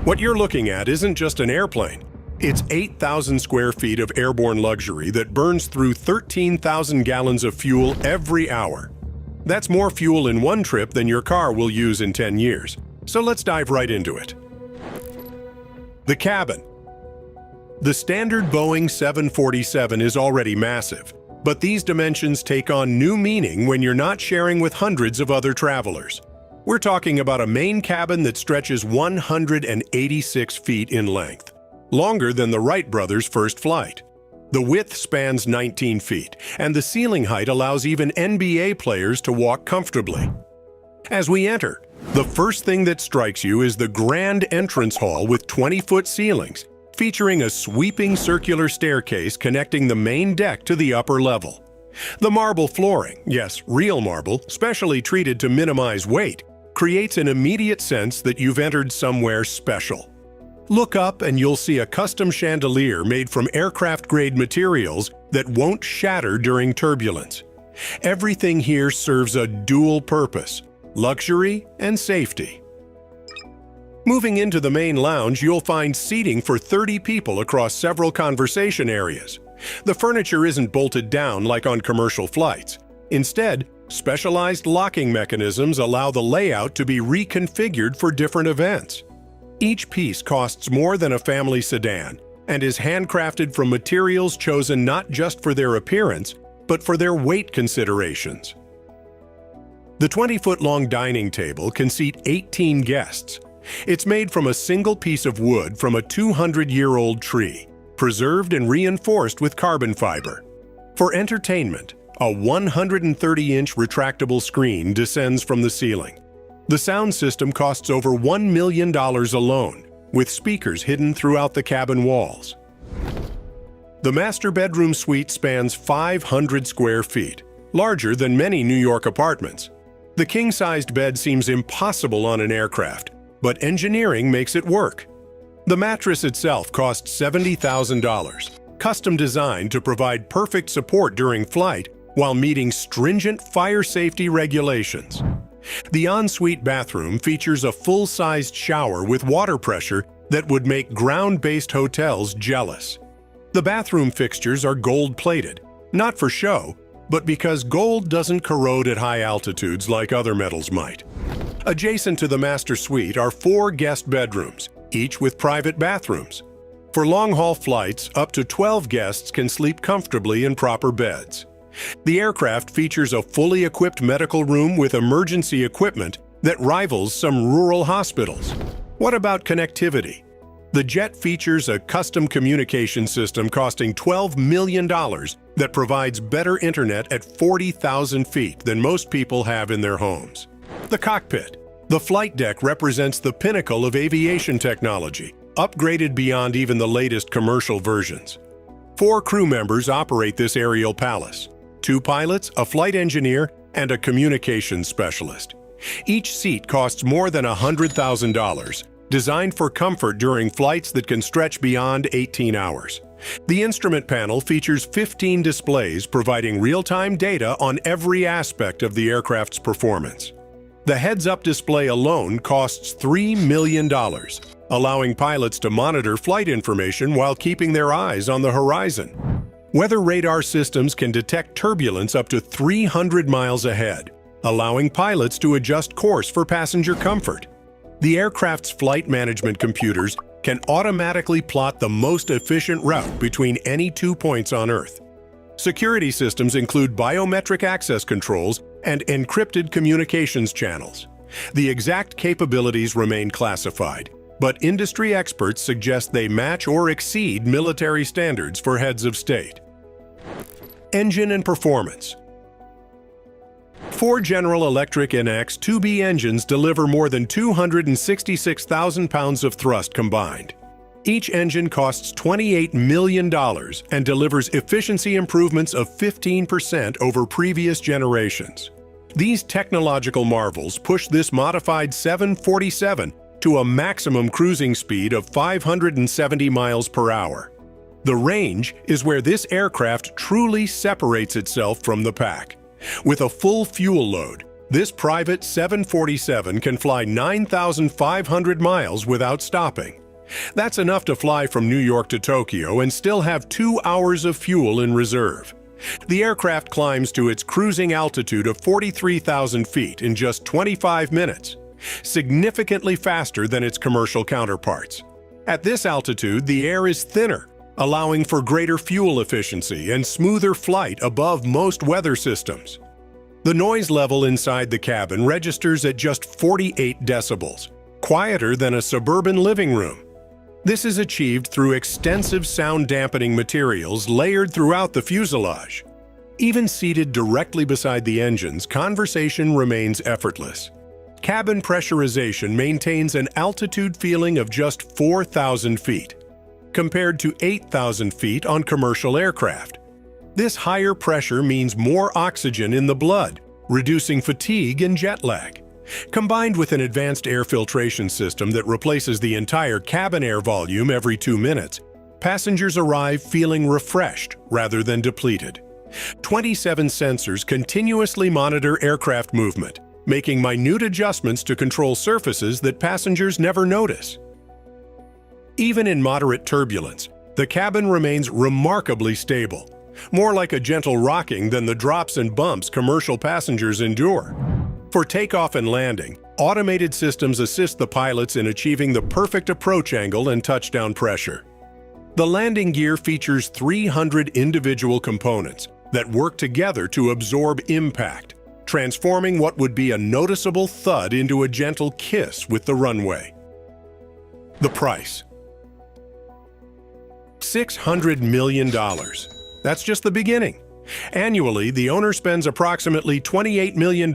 What you're looking at isn't just an airplane. It's 8,000 square feet of airborne luxury that burns through 13,000 gallons of fuel every hour. That's more fuel in one trip than your car will use in 10 years. So let's dive right into it. The cabin. The standard Boeing 747 is already massive, but these dimensions take on new meaning when you're not sharing with hundreds of other travelers. We're talking about a main cabin that stretches 186 feet in length, longer than the Wright brothers' first flight. The width spans 19 feet, and the ceiling height allows even NBA players to walk comfortably. As we enter, the first thing that strikes you is the grand entrance hall with 20-foot ceilings, featuring a sweeping circular staircase connecting the main deck to the upper level. The marble flooring, yes, real marble, specially treated to minimize weight, creates an immediate sense that you've entered somewhere special. Look up and you'll see a custom chandelier made from aircraft-grade materials that won't shatter during turbulence. Everything here serves a dual purpose: luxury and safety. Moving into the main lounge, you'll find seating for 30 people across several conversation areas. The furniture isn't bolted down like on commercial flights. Instead, specialized locking mechanisms allow the layout to be reconfigured for different events. Each piece costs more than a family sedan and is handcrafted from materials chosen not just for their appearance, but for their weight considerations. The 20-foot-long dining table can seat 18 guests. It's made from a single piece of wood from a 200-year-old tree, preserved and reinforced with carbon fiber. For entertainment, a 130-inch retractable screen descends from the ceiling. The sound system costs over $1 million alone, with speakers hidden throughout the cabin walls. The master bedroom suite spans 500 square feet, larger than many New York apartments. The king-sized bed seems impossible on an aircraft, but engineering makes it work. The mattress itself costs $70,000, custom designed to provide perfect support during flight while meeting stringent fire safety regulations. The ensuite bathroom features a full-sized shower with water pressure that would make ground-based hotels jealous. The bathroom fixtures are gold-plated, not for show, but because gold doesn't corrode at high altitudes like other metals might. Adjacent to the master suite are 4 guest bedrooms, each with private bathrooms. For long-haul flights, up to 12 guests can sleep comfortably in proper beds. The aircraft features a fully equipped medical room with emergency equipment that rivals some rural hospitals. What about connectivity? The jet features a custom communication system costing $12 million that provides better internet at 40,000 feet than most people have in their homes. The cockpit. The flight deck represents the pinnacle of aviation technology, upgraded beyond even the latest commercial versions. 4 crew members operate this aerial palace: 2 pilots, a flight engineer, and a communications specialist. Each seat costs more than $100,000, designed for comfort during flights that can stretch beyond 18 hours. The instrument panel features 15 displays providing real-time data on every aspect of the aircraft's performance. The heads-up display alone costs $3 million, allowing pilots to monitor flight information while keeping their eyes on the horizon. Weather radar systems can detect turbulence up to 300 miles ahead, allowing pilots to adjust course for passenger comfort. The aircraft's flight management computers can automatically plot the most efficient route between any 2 points on Earth. Security systems include biometric access controls and encrypted communications channels. The exact capabilities remain classified, but industry experts suggest they match or exceed military standards for heads of state. Engine and performance. 4 General Electric NX 2B engines deliver more than 266,000 pounds of thrust combined. Each engine costs $28 million and delivers efficiency improvements of 15% over previous generations. These technological marvels push this modified 747 to a maximum cruising speed of 570 miles per hour. The range is where this aircraft truly separates itself from the pack. With a full fuel load, This private 747 can fly 9,500 miles without stopping. That's enough to fly from New York to Tokyo and still have 2 hours of fuel in reserve. The aircraft climbs to its cruising altitude of 43,000 feet in just 25 minutes, significantly faster than its commercial counterparts. At this altitude, the air is thinner, allowing for greater fuel efficiency and smoother flight above most weather systems. The noise level inside the cabin registers at just 48 decibels, quieter than a suburban living room. This is achieved through extensive sound-dampening materials layered throughout the fuselage. Even seated directly beside the engines, conversation remains effortless. Cabin pressurization maintains an altitude feeling of just 4,000 feet, compared to 8,000 feet on commercial aircraft. This higher pressure means more oxygen in the blood, reducing fatigue and jet lag. Combined with an advanced air filtration system that replaces the entire cabin air volume every 2 minutes, passengers arrive feeling refreshed rather than depleted. 27 sensors continuously monitor aircraft movement, making minute adjustments to control surfaces that passengers never notice. Even in moderate turbulence, the cabin remains remarkably stable, more like a gentle rocking than the drops and bumps commercial passengers endure. For takeoff and landing, automated systems assist the pilots in achieving the perfect approach angle and touchdown pressure. The landing gear features 300 individual components that work together to absorb impact, transforming what would be a noticeable thud into a gentle kiss with the runway. The price: $600 million. That's just the beginning. Annually, the owner spends approximately $28 million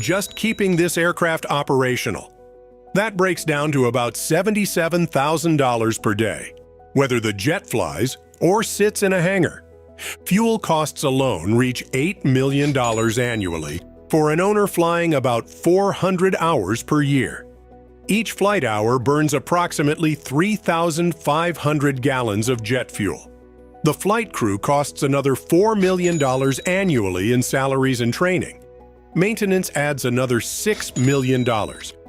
just keeping this aircraft operational. That breaks down to about $77,000 per day, whether the jet flies or sits in a hangar. Fuel costs alone reach $8 million annually for an owner flying about 400 hours per year. Each flight hour burns approximately 3,500 gallons of jet fuel. The flight crew costs another $4 million annually in salaries and training. Maintenance adds another $6 million,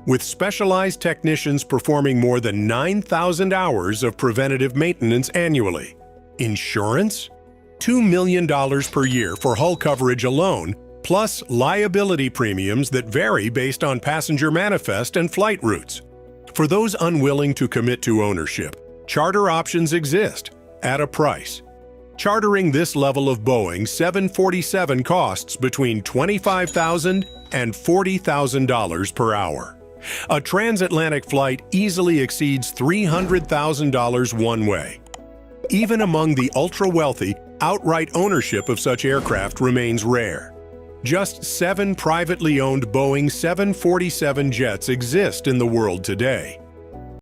with specialized technicians performing more than 9,000 hours of preventative maintenance annually. Insurance? $2 million per year for hull coverage alone, plus liability premiums that vary based on passenger manifest and flight routes. For those unwilling to commit to ownership, charter options exist at a price. Chartering this level of Boeing 747 costs between $25,000 and $40,000 per hour. A transatlantic flight easily exceeds $300,000 one way. Even among the ultra-wealthy, outright ownership of such aircraft remains rare. Just 7 privately owned Boeing 747 jets exist in the world today.